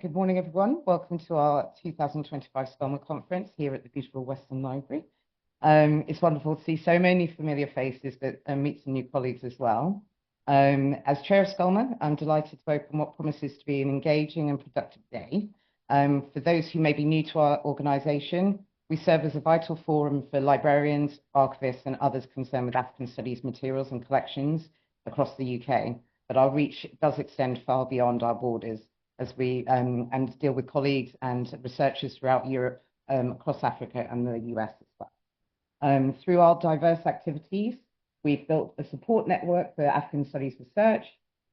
Good morning, everyone. Welcome to our 2025 SCOLMA conference here at the beautiful Western Library. It's wonderful to see so many familiar faces, but meet some new colleagues as well. As chair of SCOLMA, I'm delighted to open what promises to be an engaging and productive day. For those who may be new to our organisation, we serve as a vital forum for librarians, archivists, and others concerned with African studies materials and collections across the UK. But our reach does extend far beyond our borders, as we and deal with colleagues and researchers throughout Europe, across Africa and the US as well. Through our diverse activities, we've built a support network for African studies research,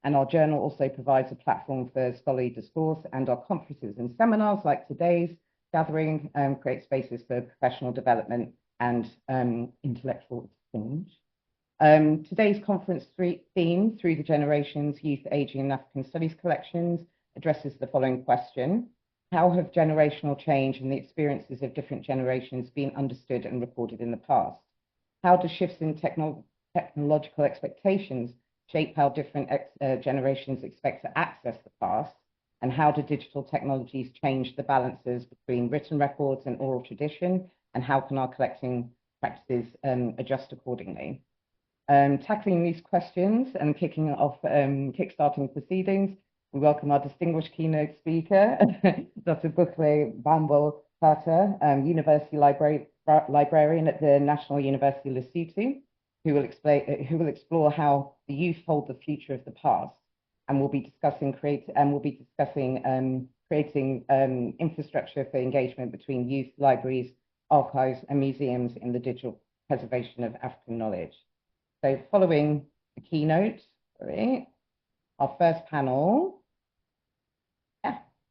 and our journal also provides a platform for scholarly discourse, and our conferences and seminars like today's gathering create spaces for professional development and intellectual exchange. Today's conference theme, Through the Generations, Youth, Aging and African Studies Collections, addresses the following question: how have generational change and the experiences of different generations been understood and recorded in the past? How do shifts in technological expectations shape how different generations expect to access the past? And how do digital technologies change the balances between written records and oral tradition? And how can our collecting practices adjust accordingly? Tackling these questions and kickstarting proceedings, we welcome our distinguished keynote speaker, Dr. Buhle Mbambo-Thata, University Librarian at the National University of Lesotho, who will explore how the youth hold the future of the past, and we'll be discussing creating infrastructure for engagement between youth libraries, archives, and museums in the digital preservation of African knowledge. So, following the keynote, our first panel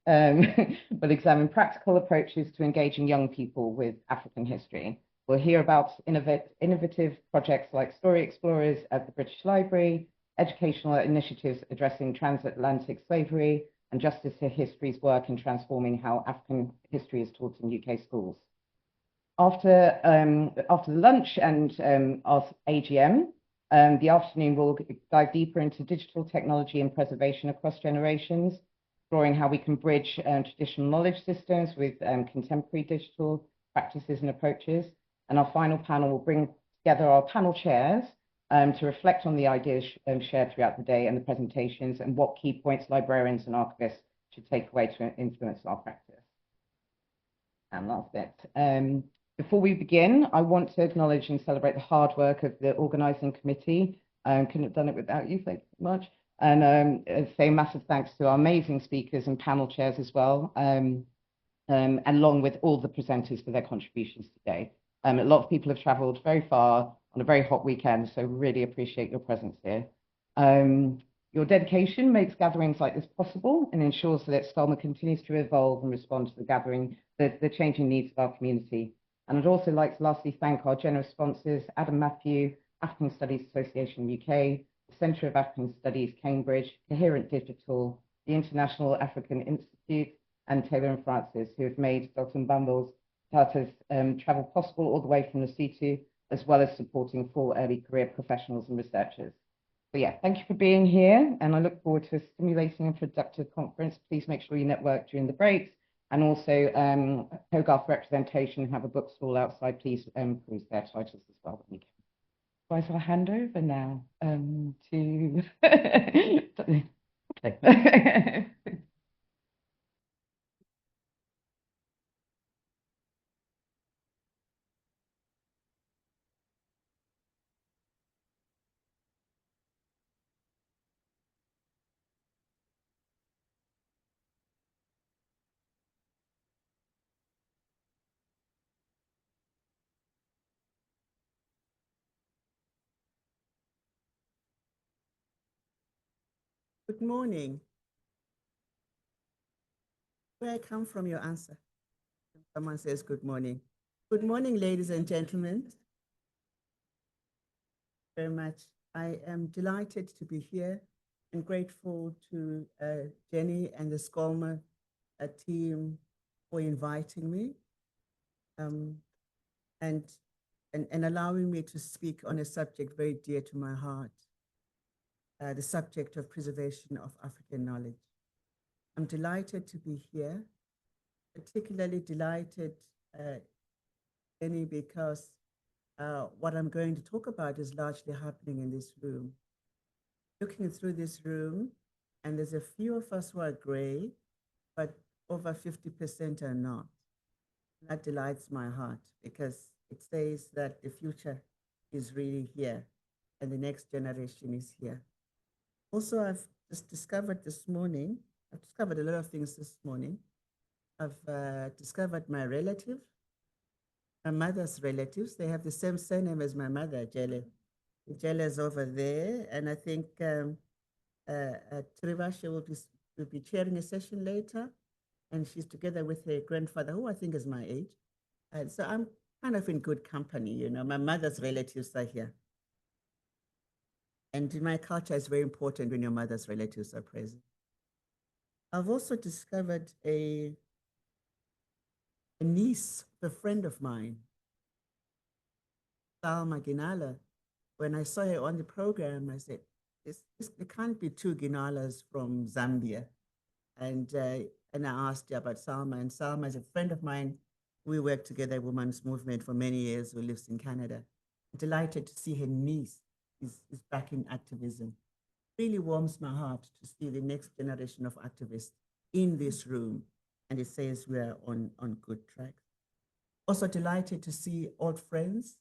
will examine practical approaches to engaging young people with African history. We'll hear about innovative projects like Story Explorers at the British Library, educational initiatives addressing transatlantic slavery, and Justice to History's work in transforming how African history is taught in UK schools. After the lunch and our AGM, the afternoon will dive deeper into digital technology and preservation across generations, exploring how we can bridge traditional knowledge systems with contemporary digital practices and approaches. And our final panel will bring together our panel chairs to reflect on the ideas shared throughout the day and the presentations, and what key points librarians and archivists should take away to influence our practice. And last bit. Before we begin, I want to acknowledge and celebrate the hard work of the organising committee. Couldn't have done it without you, thank you so much. And say massive thanks to our amazing speakers and panel chairs as well, along with all the presenters for their contributions today. A lot of people have travelled very far on a very hot weekend, so really appreciate your presence here. Your dedication makes gatherings like this possible and ensures that SCOLMA continues to evolve and respond to the changing needs of our community. And I'd also like to lastly thank our generous sponsors, Adam Matthew, African Studies Association UK, the Centre of African Studies Cambridge, Coherent Digital, the International African Institute, and Taylor and Francis, who have made Dr. Mbambo-Thata's travel possible all the way from Lesotho, as well as supporting full early career professionals and researchers. So yeah, thank you for being here, and I look forward to a stimulating and productive conference. Please make sure you network during the breaks, and also HOGARTH representation have a bookstall outside. Please peruse their titles as well when you can. So I'll hand over now to okay. Good morning. Where I come from, your answer. Someone says good morning. Good morning, ladies and gentlemen. Very much. I am delighted to be here and grateful to Jenni and the SCOLMA team for inviting me and allowing me to speak on a subject very dear to my heart, the subject of preservation of African knowledge. I'm delighted to be here, particularly delighted, Jenny, because what I'm going to talk about is largely happening in this room. Looking through this room, and there's a few of us who are gray, but over 50% are not. That delights my heart because it says that the future is really here and the next generation is here. Also, I've just discovered this morning, I've discovered a lot of things this morning. I've discovered my relative, my mother's relatives. They have the same surname as my mother, Jelle. Jelle's over there, and I think Trivashe will be chairing a session later, and she's together with her grandfather, who I think is my age. And so I'm kind of in good company, you know. My mother's relatives are here. And in my culture, it's very important when your mother's relatives are present. I've also discovered a niece, a friend of mine, Salma Ginala. When I saw her on the program, I said, there can't be two Ginalas from Zambia. And I asked her about Salma, and Salma is a friend of mine. We worked together at Women's Movement for many years, who lives in Canada. Delighted to see her niece is back in activism. Really warms my heart to see the next generation of activists in this room. And it says we are on good track. Also delighted to see old friends,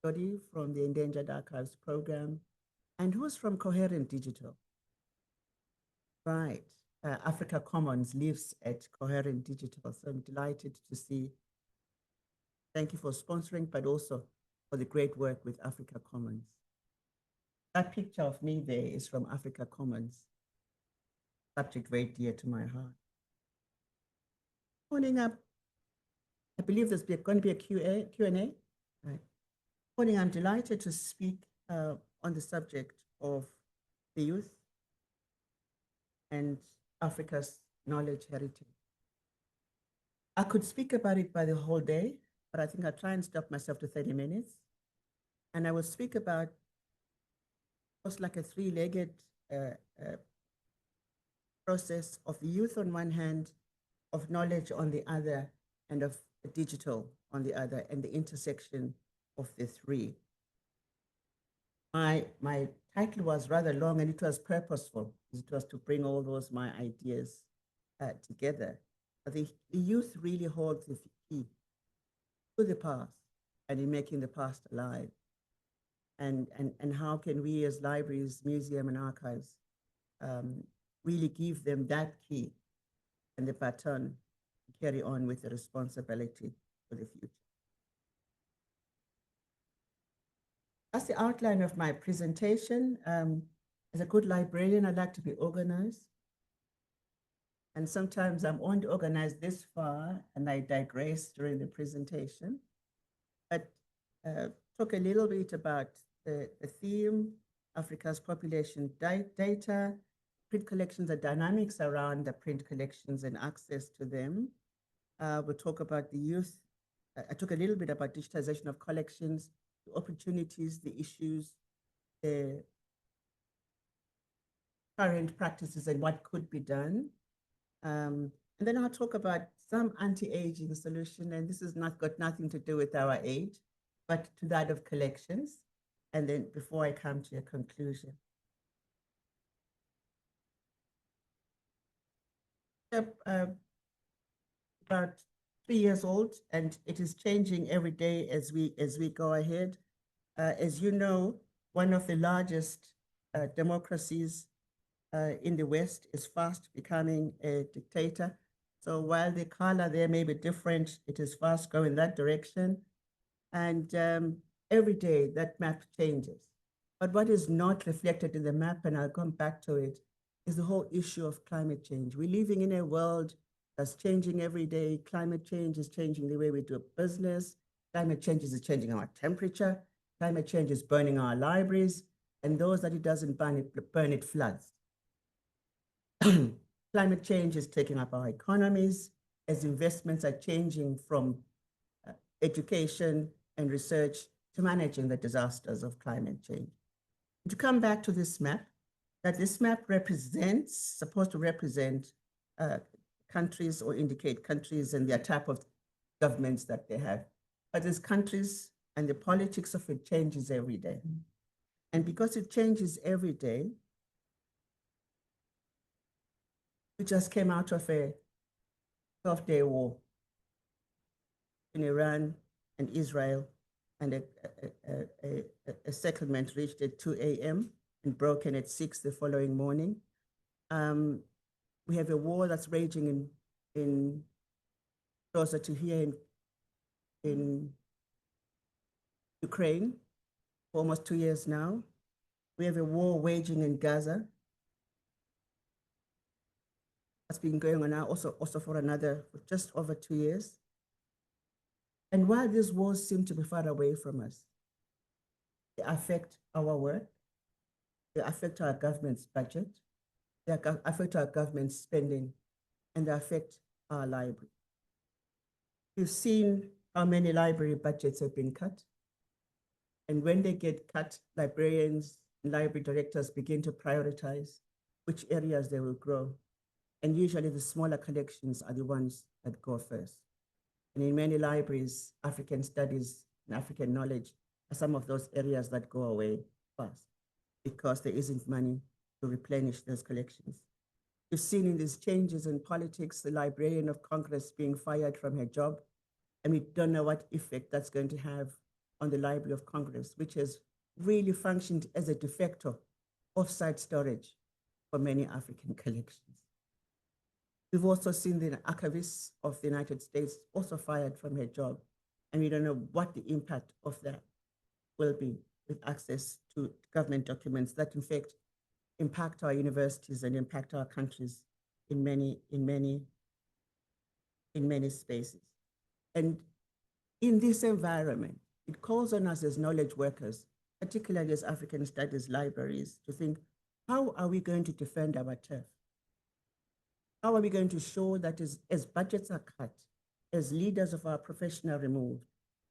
Jody from the Endangered Archives program, and who's from Coherent Digital. Right, Africa Commons lives at Coherent Digital, so I'm delighted to see. Thank you for sponsoring, but also for the great work with Africa Commons. That picture of me there is from Africa Commons, subject very dear to my heart. Morning up, I believe there's going to be a Q&A. Right. Morning, I'm delighted to speak on the subject of the youth and Africa's knowledge heritage. I could speak about it by the whole day, but I think I'll try and stop myself to 30 minutes. And I will speak about almost like a three-legged process of the youth on one hand, of knowledge on the other, and of digital on the other, and the intersection of the three. My title was rather long, and it was purposeful. It was to bring all those my ideas together. The youth really holds the key to the past and in making the past alive. And how can we as libraries, museum, and archives really give them that key and the baton to carry on with the responsibility for the future. That's the outline of my presentation. As a good librarian, I like to be organized. And sometimes I'm only organized this far and I digress during the presentation. But talk a little bit about the theme, Africa's population data, print collections, the dynamics around the print collections and access to them. We'll talk about the youth. I talk a little bit about digitization of collections, the opportunities, the issues, the current practices and what could be done. And then I'll talk about some anti-aging solution, and this has got nothing to do with our age, but to that of collections. And then before I come to a conclusion. About 3 years old, and it is changing every day as we go ahead. As you know, one of the largest democracies in the West is fast becoming a dictator. So while the color there may be different, it is fast going that direction. And every day that map changes. But what is not reflected in the map, and I'll come back to it, is the whole issue of climate change. We're living in a world that's changing every day. Climate change is changing the way we do business. Climate change is changing our temperature. Climate change is burning our libraries. And those that it doesn't burn, it floods. Climate change is taking up our economies as investments are changing from education and research to managing the disasters of climate change. To come back to this map, that this map supposed to represent countries or indicate countries and their type of governments that they have. But there's countries and the politics of it changes every day. And because it changes every day, we just came out of a 12-day war in Iran and Israel, and a settlement reached at 2 a.m. and broken at 6 the following morning. We have a war that's raging in closer to here in Ukraine for almost 2 years now. We have a war waging in Gaza. That's been going on now also for just over 2 years. And while these wars seem to be far away from us, they affect our work, they affect our government's budget, they affect our government's spending, and they affect our library. We've seen how many library budgets have been cut. And when they get cut, librarians and library directors begin to prioritize which areas they will grow. And usually the smaller collections are the ones that go first. And in many libraries, African studies and African knowledge are some of those areas that go away fast because there isn't money to replenish those collections. We've seen in these changes in politics, the Librarian of Congress being fired from her job, and we don't know what effect that's going to have on the Library of Congress, which has really functioned as a de facto offsite storage for many African collections. We've also seen the archivist of the United States also fired from her job, and we don't know what the impact of that will be with access to government documents that in fact impact our universities and impact our countries in many spaces. And in this environment, it calls on us as knowledge workers, particularly as African studies libraries, to think, how are we going to defend our turf? How are we going to show that as budgets are cut, as leaders of our profession are removed,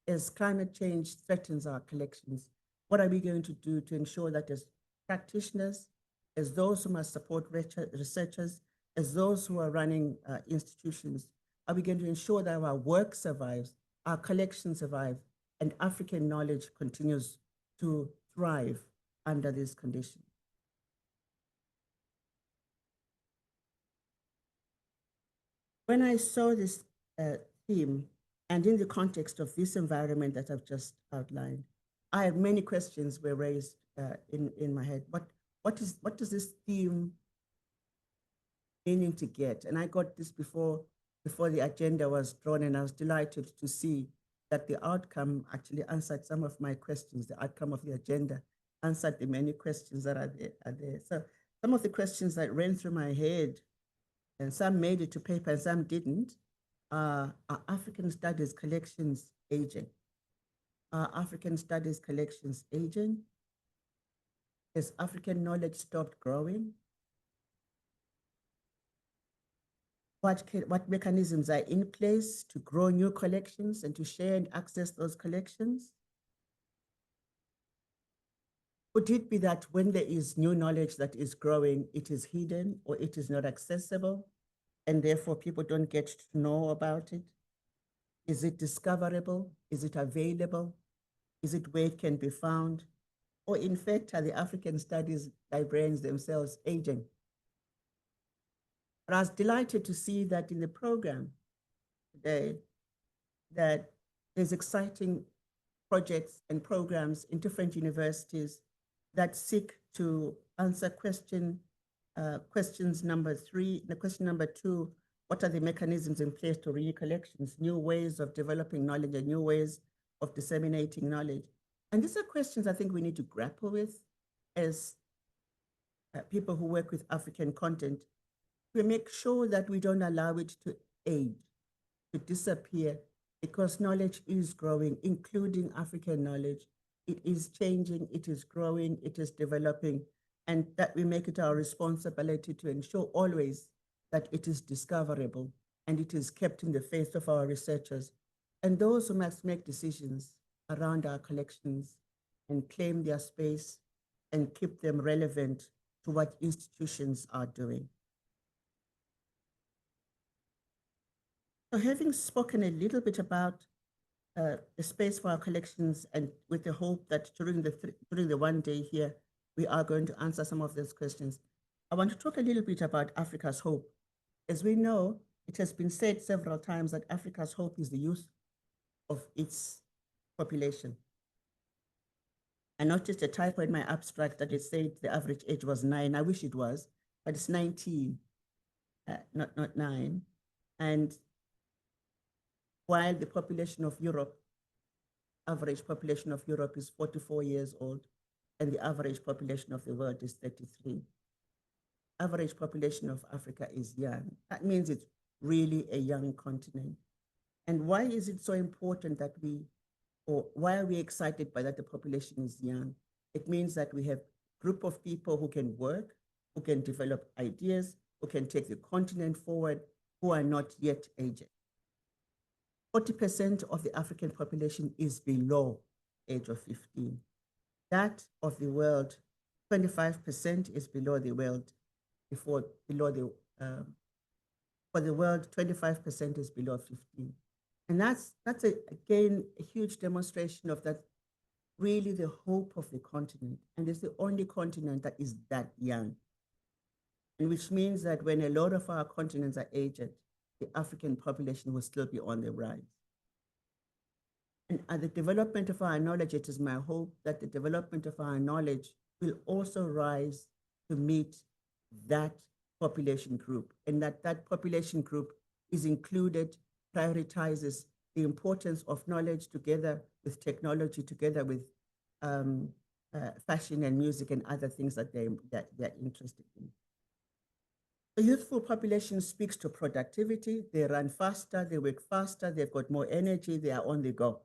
as climate change threatens our collections, what are we going to do to ensure that as practitioners, as those who must support researchers, as those who are running institutions, are we going to ensure that our work survives, our collections survive, and African knowledge continues to thrive under these conditions? When I saw this theme, and in the context of this environment that I've just outlined, I had many questions were raised in my head. What does this theme meaning to get? And I got this before the agenda was drawn, and I was delighted to see that the outcome actually answered some of my questions. The outcome of the agenda answered the many questions that are there. So some of the questions that ran through my head, and some made it to paper and some didn't, are African studies collections aging? Are African studies collections aging? Has African knowledge stopped growing? What mechanisms are in place to grow new collections and to share and access those collections? Could it be that when there is new knowledge that is growing, it is hidden or it is not accessible, and therefore people don't get to know about it? Is it discoverable? Is it available? Is it where it can be found? Or in fact, are the African studies librarians themselves aging? But I was delighted to see that in the program today, that there's exciting projects and programs in different universities that seek to answer questions number 3, the question number 2, what are the mechanisms in place to renew collections, new ways of developing knowledge and new ways of disseminating knowledge? And these are questions I think we need to grapple with as people who work with African content. We make sure that we don't allow it to age, to disappear, because knowledge is growing, including African knowledge. It is changing, it is growing, it is developing, and that we make it our responsibility to ensure always that it is discoverable and it is kept in the face of our researchers and those who must make decisions around our collections and claim their space and keep them relevant to what institutions are doing. So having spoken a little bit about the space for our collections, and with the hope that during the one day here, we are going to answer some of those questions, I want to talk a little bit about Africa's hope. As we know, it has been said several times that Africa's hope is the youth of its population. I noticed a typo in my abstract that it said the average age was 9. I wish it was, but it's 19, not 9. And while the population of Europe, average population of Europe is 44 years old, and the average population of the world is 33. Average population of Africa is young. That means it's really a young continent. And why is it so important that or why are we excited by that the population is young? It means that we have a group of people who can work, who can develop ideas, who can take the continent forward, who are not yet aged. 40% of the African population is below age of 15. That of the world, 25% is below the world, for the world, 25% is below 15. And that's again, a huge demonstration of that, really the hope of the continent. And it's the only continent that is that young. And which means that when a lot of our continents are aged, the African population will still be on the rise. And at the development of our knowledge, it is my hope that the development of our knowledge will also rise to meet that population group, and that population group is included, prioritizes the importance of knowledge together with technology, together with fashion and music and other things that they're interested in. The youthful population speaks to productivity. They run faster, they work faster, they've got more energy, they are on the go.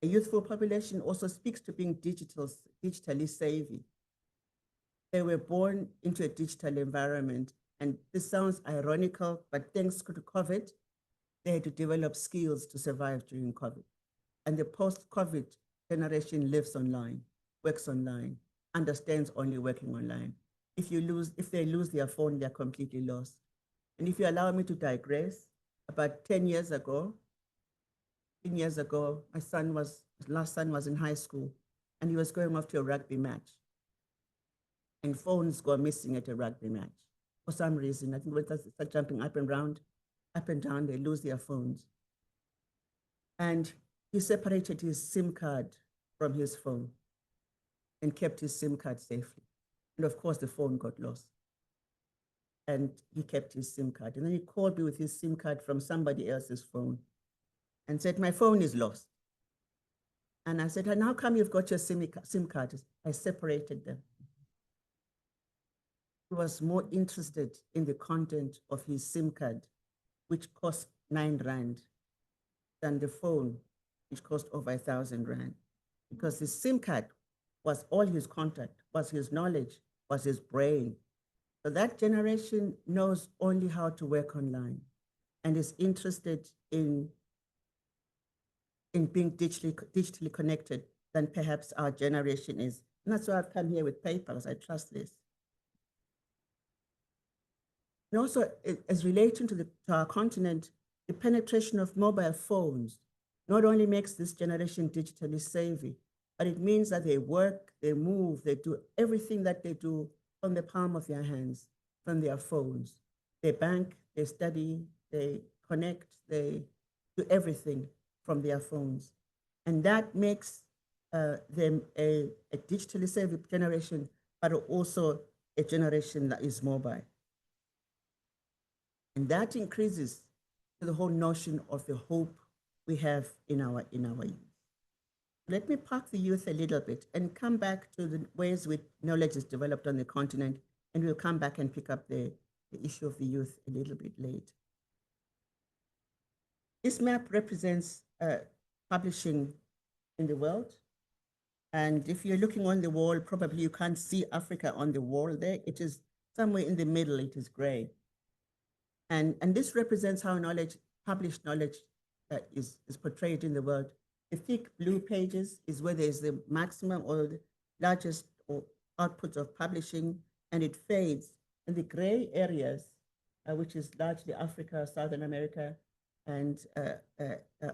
A youthful population also speaks to being digitally savvy. They were born into a digital environment. And this sounds ironical, but thanks to COVID, they had to develop skills to survive during COVID. And the post-COVID generation lives online, works online, understands only working online. If they lose their phone, they're completely lost. And if you allow me to digress, about 10 years ago, my last son was in high school, and he was going off to a rugby match. And phones go missing at a rugby match. For some reason, I think when they start jumping up and down, they lose their phones. And he separated his SIM card from his phone and kept his SIM card safely. And of course, the phone got lost. And he kept his SIM card. And then he called me with his SIM card from somebody else's phone and said, my phone is lost. And I said, and how come you've got your SIM card? I separated them. He was more interested in the content of his SIM card, which cost 9 rand, than the phone, which cost over 1,000 rand. Because his SIM card was all his contact, was his knowledge, was his brain. So that generation knows only how to work online and is interested in being digitally connected than perhaps our generation is. And that's why I've come here with papers. I trust this. And also, as relating to our continent, the penetration of mobile phones not only makes this generation digitally savvy, but it means that they work, they move, they do everything that they do from the palm of their hands, from their phones. They bank, they study, they connect, they do everything from their phones. And that makes them a digitally savvy generation, but also a generation that is mobile. And that increases the whole notion of the hope we have in our youth. Let me park the youth a little bit and come back to the ways which knowledge is developed on the continent, and we'll come back and pick up the issue of the youth a little bit late. This map represents publishing in the world. And if you're looking on the wall, probably you can't see Africa on the wall there. It is somewhere in the middle, it is gray. And this represents how published knowledge is portrayed in the world. The thick blue pages is where there's the maximum or the largest output of publishing, and it fades. And the gray areas which is largely Africa, Southern America, and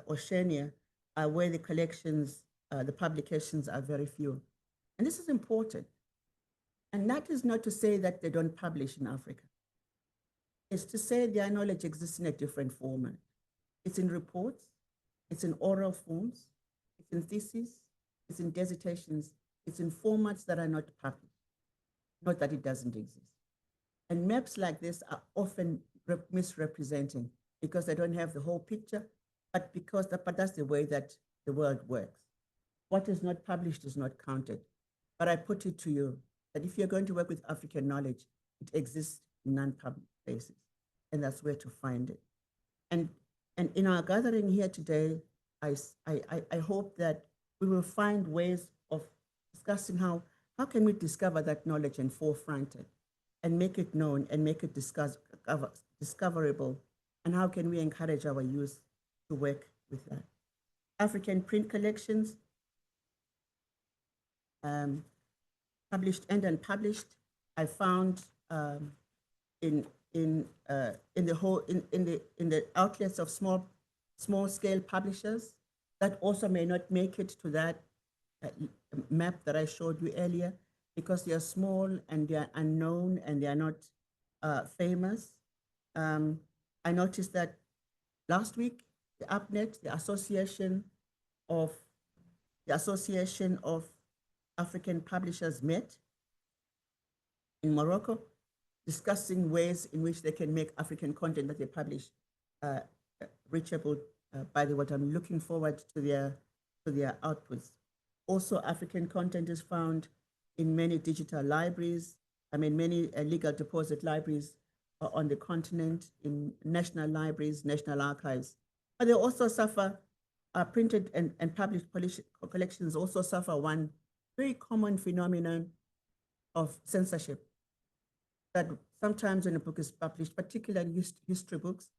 Oceania, are where the collections, the publications are very few. And this is important. And that is not to say that they don't publish in Africa. It's to say their knowledge exists in a different format. It's in reports, it's in oral forms, it's in theses, it's in dissertations, it's in formats that are not published, not that it doesn't exist. And maps like this are often misrepresenting because they don't have the whole picture, but that's the way that the world works. What is not published is not counted. But I put it to you that if you're going to work with African knowledge, it exists in non-public places, and that's where to find it. And in our gathering here today, I hope that we will find ways of discussing how can we discover that knowledge and forefront it and make it known and make it discoverable, and how can we encourage our youth to work with that. African print collections, published and unpublished, I found in the outlets of small scale publishers that also may not make it to that map that I showed you earlier, because they are small and they are unknown and they are not famous. I noticed that last week, the APNET, the Association of African Publishers, met in Morocco, discussing ways in which they can make African content that they publish reachable by the what. I'm looking forward to their outputs. Also, African content is found in many digital libraries, many legal deposit libraries on the continent, in national libraries, national archives. But they also suffer, printed and published collections also suffer one very common phenomenon of censorship. That sometimes when a book is published, particularly history books,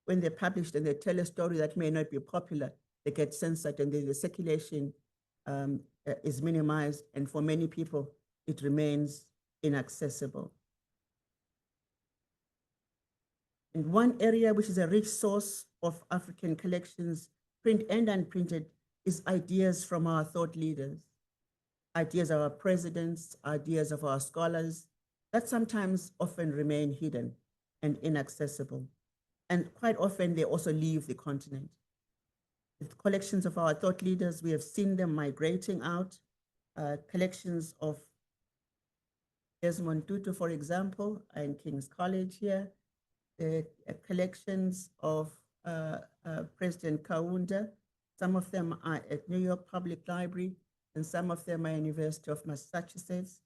when they're published and they tell a story that may not be popular, they get censored and the circulation is minimized, and for many people, it remains inaccessible. And one area which is a rich source of African collections, print and unprinted, is ideas from our thought leaders, ideas of our presidents, ideas of our scholars, that sometimes often remain hidden and inaccessible. And quite often they also leave the continent. The collections of our thought leaders, we have seen them migrating out. Collections of Desmond Tutu, for example, in King's College here. The collections of President Kaunda. Some of them are at New York Public Library, and some of them are University of Massachusetts.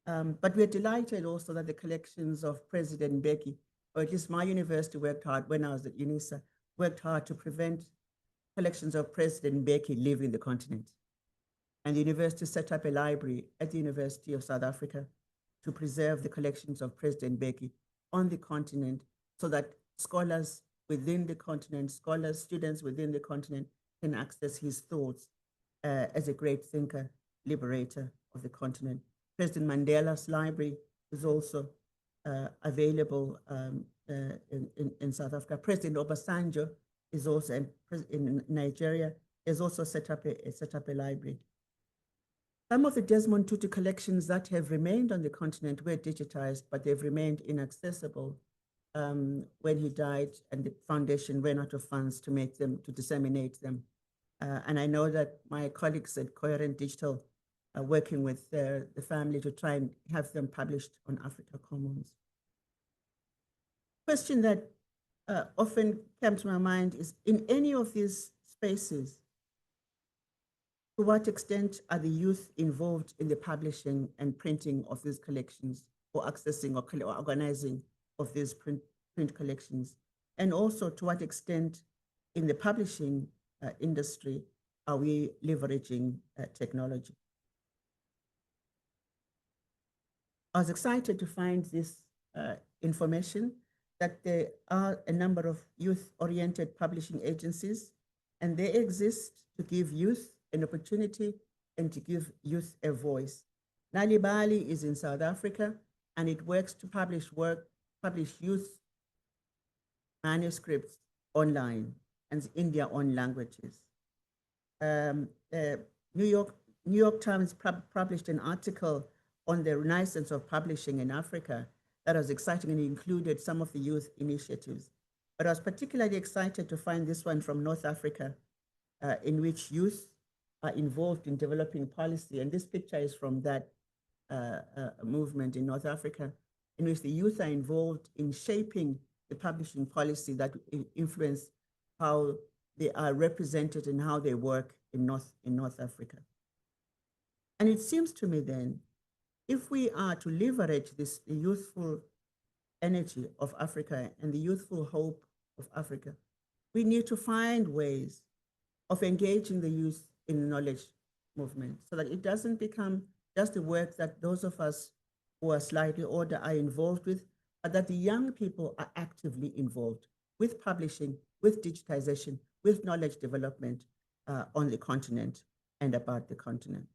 But we're delighted also that the collections of President Mbeki, or at least my university worked hard when I was at UNISA, worked hard to prevent collections of President Mbeki leaving the continent. And the university set up a library at the University of South Africa to preserve the collections of President Mbeki on the continent, so that scholars within the continent, students within the continent can access his thoughts as a great thinker, liberator of the continent. President Mandela's library is also available in South Africa. President Obasanjo is also in Nigeria, has also set up a library. Some of the Desmond Tutu collections that have remained on the continent were digitized, but they've remained inaccessible when he died, and the foundation ran out of funds to make them, to disseminate them. And I know that my colleagues at Coherent Digital are working with the family to try and have them published on Africa Commons. Question that often comes to my mind is, in any of these spaces, to what extent are the youth involved in the publishing and printing of these collections, or accessing or organizing of these print collections? And also, to what extent in the publishing industry are we leveraging technology? I was excited to find this information that there are a number of youth-oriented publishing agencies, and they exist to give youth an opportunity and to give youth a voice. Nali Bali is in South Africa, and it works to publish youth manuscripts online and in their own languages. New York Times published an article on the renaissance of publishing in Africa that was exciting and included some of the youth initiatives. But I was particularly excited to find this one from North Africa, in which youth are involved in developing policy. And this picture is from that movement in North Africa, in which the youth are involved in shaping the publishing policy that influence how they are represented and how they work in North Africa. And it seems to me then, if we are to leverage this youthful energy of Africa and the youthful hope of Africa, we need to find ways of engaging the youth in the knowledge movement so that it doesn't become just the work that those of us who are slightly older are involved with, but that the young people are actively involved with publishing, with digitization, with knowledge development on the continent and about the continent.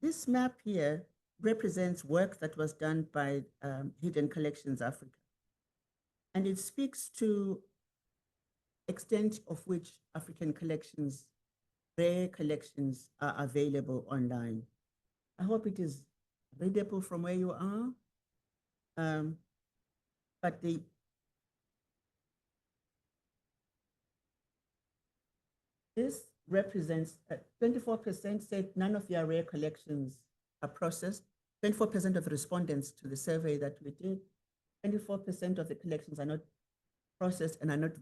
This map here represents work that was done by Hidden Collections Africa. And it speaks to extent of which African collections, rare collections, are available online. I hope it is readable from where you are. But this represents 24% said none of their rare collections are processed. 24% of the respondents to the survey that we did, 24% of the collections are not processed and are not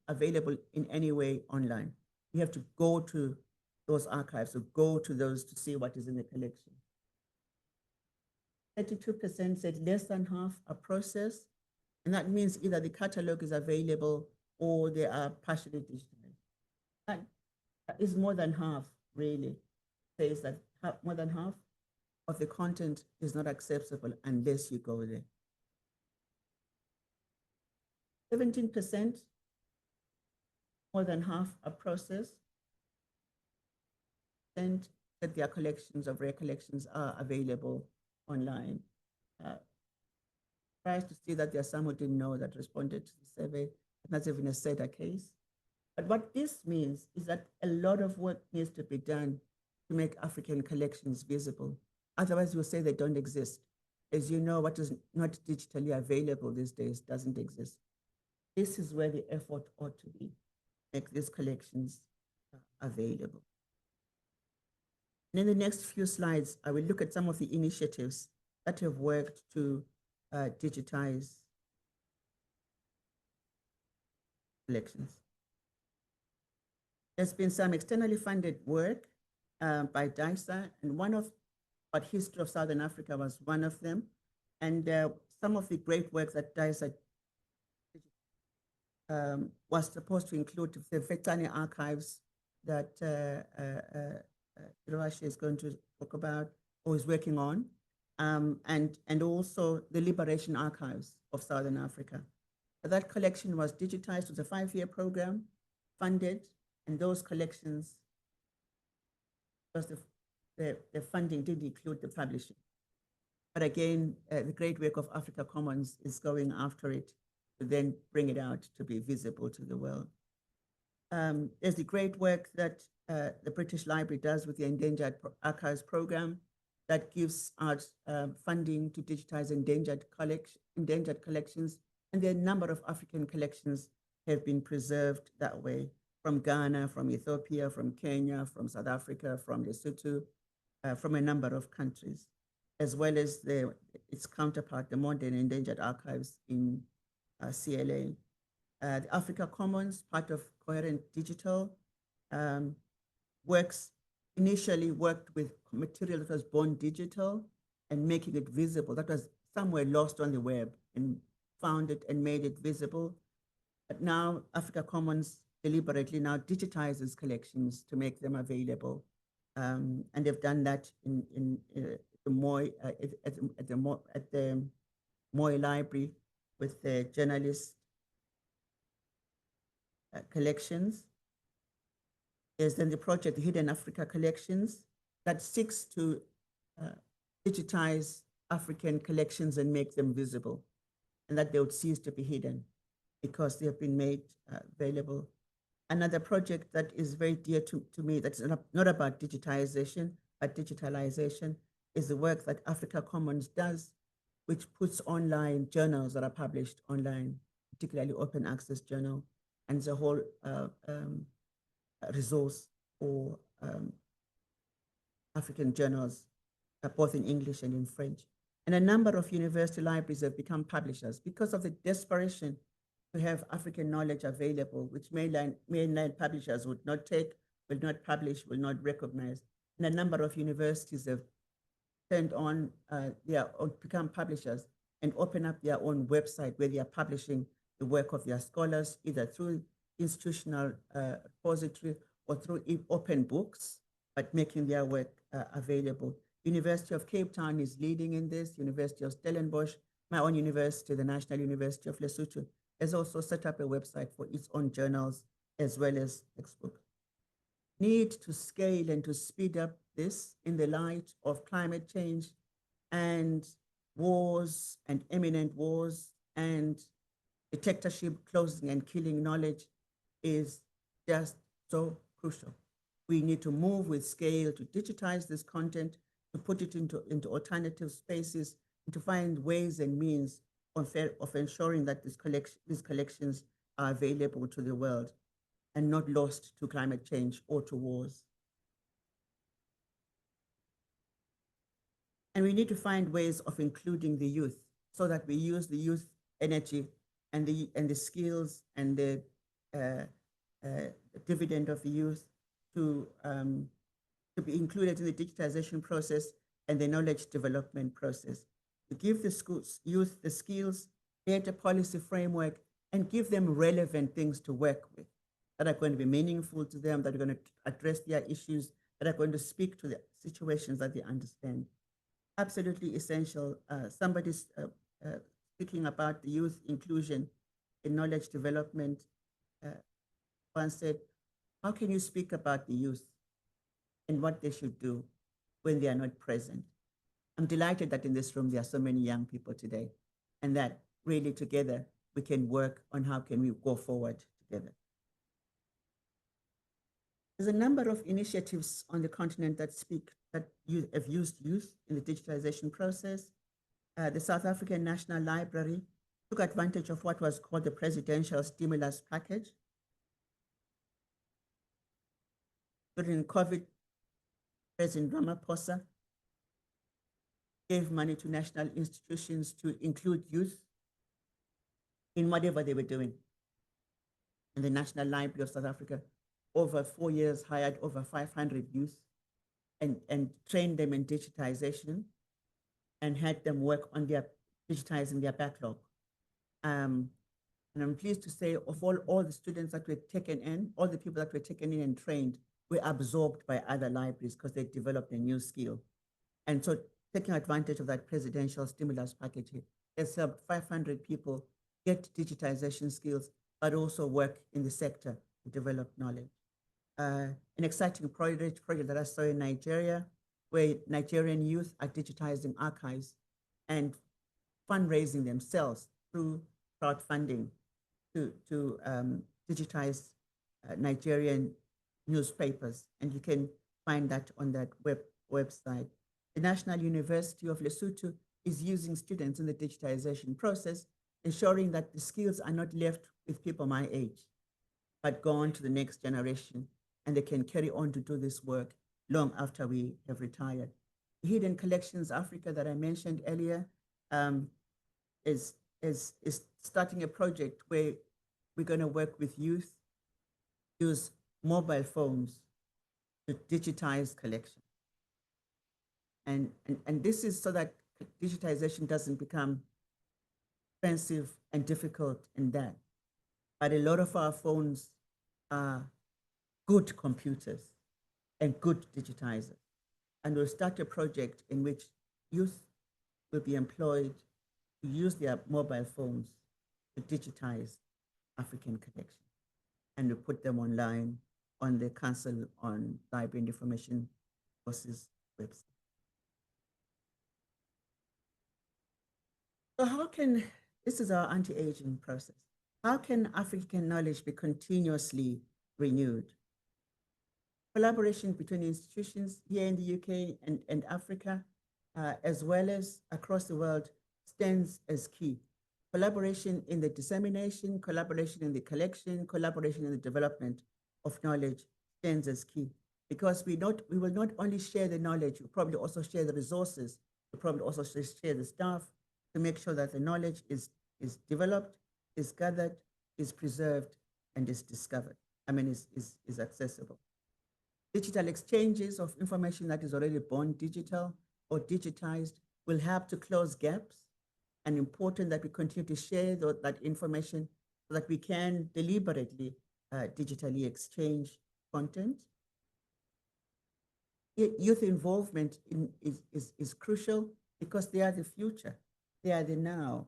available in any way online. You have to go to those archives or go to those to see what is in the collection. 32% said less than half are processed, and that means either the catalog is available or they are partially digitized. That is more than half, really, says that more than half of the content is not accessible unless you go there. 17%, more than half are processed, and that their collections of rare collections are available online. Surprised to see that there are some who didn't know that responded to the survey. That's even a SEDA case. But what this means is that a lot of work needs to be done to make African collections visible. Otherwise, we'll say they don't exist. As you know, what is not digitally available these days doesn't exist. This is where the effort ought to be, make these collections available. And in the next few slides, I will look at some of the initiatives that have worked to digitize collections. There's been some externally funded work by DISA, and but History of Southern Africa was one of them. And some of the great work that DISA was supposed to include the Vetsani archives that Rashi is going to talk about or is working on, and also the Liberation Archives of Southern Africa. That collection was digitized with a 5-year program, funded, and those collections, because the funding did include the publishing. But again, the great work of Africa Commons is going after it to then bring it out to be visible to the world. There's the great work that the British Library does with the Endangered Archives program that gives out funding to digitize endangered collections. And there are a number of African collections have been preserved that way, from Ghana, from Ethiopia, from Kenya, from South Africa, from Lesotho, from a number of countries, as well as its counterpart, the Modern Endangered Archives in CLA. The Africa Commons, part of Coherent Digital, initially worked with material that was born digital and making it visible. That was somewhere lost on the web, and found it and made it visible. But now Africa Commons deliberately now digitizes collections to make them available. And they've done that in the Moy, at the Moy Library with the journalist collections. There's then the project Hidden Africa Collections that seeks to digitize African collections and make them visible. and that they would cease to be hidden because they have been made available. Another project that is very dear to me, that's not about digitization, but digitalization, is the work that Africa Commons does, which puts online journals that are published online, particularly open access journal, and the whole resource for African journals, both in English and in French. And a number of university libraries have become publishers because of the desperation to have African knowledge available, which mainland publishers would not take, will not publish, will not recognize. And a number of universities have turned on become publishers and open up their own website where they are publishing the work of their scholars, either through institutional repository or through open books, but making their work available. University of Cape Town is leading in this. University of Stellenbosch, my own university, the National University of Lesotho, has also set up a website for its own journals as well as textbooks. Need to scale and to speed up this in the light of climate change and wars and imminent wars and dictatorship closing and killing knowledge is just so crucial. We need to move with scale to digitize this content, to put it into alternative spaces, and to find ways and means of ensuring that these collections are available to the world and not lost to climate change or to wars. And we need to find ways of including the youth so that we use the youth energy and the skills and the dividend of the youth to be included in the digitization process and the knowledge development process, to give the youth the skills, create a policy framework, and give them relevant things to work with that are going to be meaningful to them, that are going to address their issues, that are going to speak to the situations that they understand. Absolutely essential. Somebody's speaking about the youth inclusion in knowledge development. Once said, how can you speak about the youth and what they should do when they are not present? I'm delighted that in this room there are so many young people today, and that really together we can work on how can we go forward together. There's a number of initiatives on the continent that have used youth in the digitization process. The South African National Library took advantage of what was called the Presidential Stimulus Package. During COVID, President Ramaphosa gave money to national institutions to include youth in whatever they were doing. And the National Library of South Africa, over 4 years, hired over 500 youth and trained them in digitization and had them work on digitizing their backlog. And I'm pleased to say of all the students that were taken in, all the people that were taken in and trained were absorbed by other libraries because they developed a new skill. And so taking advantage of that presidential stimulus package has helped 500 people get digitization skills, but also work in the sector to develop knowledge. An exciting project that I saw in Nigeria, where Nigerian youth are digitizing archives and fundraising themselves through crowdfunding to digitize Nigerian newspapers. And you can find that on that website. The National University of Lesotho is using students in the digitization process, ensuring that the skills are not left with people my age, but go on to the next generation, and they can carry on to do this work long after we have retired. Hidden Collections Africa that I mentioned earlier is starting a project where we're going to work with youth, use mobile phones to digitize collections. And this is so that digitization doesn't become expensive and difficult in that. But a lot of our phones are good computers and good digitizers. And we'll start a project in which youth will be employed to use their mobile phones to digitize African collections. And we put them online on the Council on Library and Information Resources website. So how can This is our anti-aging process. How can African knowledge be continuously renewed? Collaboration between institutions here in the UK and Africa, as well as across the world, stands as key. Collaboration in the dissemination, collaboration in the collection, collaboration in the development of knowledge stands as key. Because we will not only share the knowledge, we'll probably also share the resources, we'll probably also share the staff to make sure that the knowledge is developed, is gathered, is preserved, and is discovered. Is accessible. Digital exchanges of information that is already born digital or digitized will help to close gaps, and important that we continue to share that information so that we can deliberately digitally exchange content. Youth involvement is crucial because they are the future. They are the now.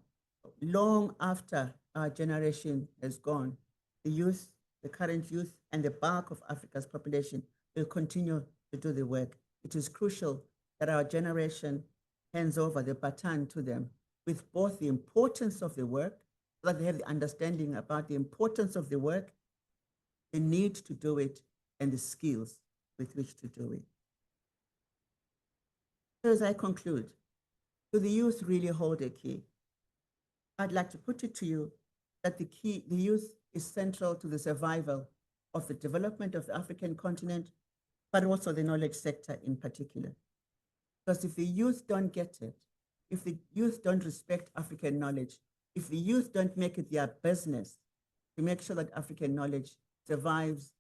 Long after our generation has gone, the youth, the current youth, and the bulk of Africa's population will continue to do the work. It is crucial that our generation hands over the baton to them with both the importance of the work, so that they have the understanding about the importance of the work, the need to do it, and the skills with which to do it. So as I conclude, do the youth really hold a key? I'd like to put it to you that the youth is central to the survival of the development of the African continent, but also the knowledge sector in particular. Because if the youth don't get it, if the youth don't respect African knowledge, if the youth don't make it their business to make sure that African knowledge survives,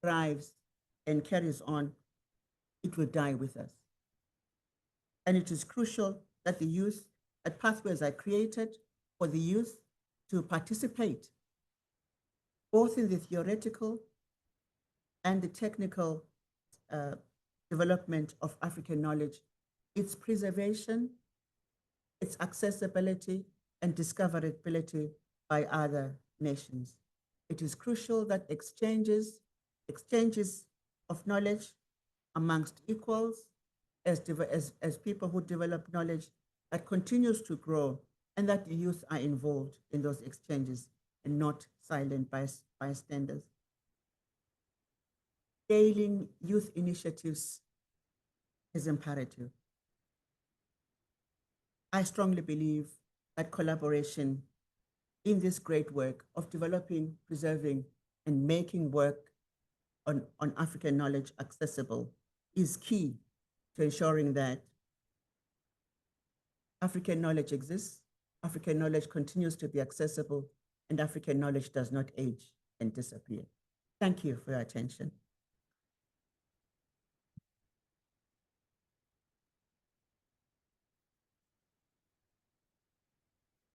thrives, and carries on, it will die with us. And it is crucial that that pathways are created for the youth to participate, both in the theoretical and the technical development of African knowledge, its preservation, its accessibility, and discoverability by other nations. It is crucial that exchanges of knowledge amongst equals, as people who develop knowledge, that continues to grow, and that the youth are involved in those exchanges and not silent bystanders. Scaling youth initiatives is imperative. I strongly believe that collaboration in this great work of developing, preserving, and making work on African knowledge accessible is key to ensuring that African knowledge exists, African knowledge continues to be accessible, and African knowledge does not age and disappear. Thank you for your attention.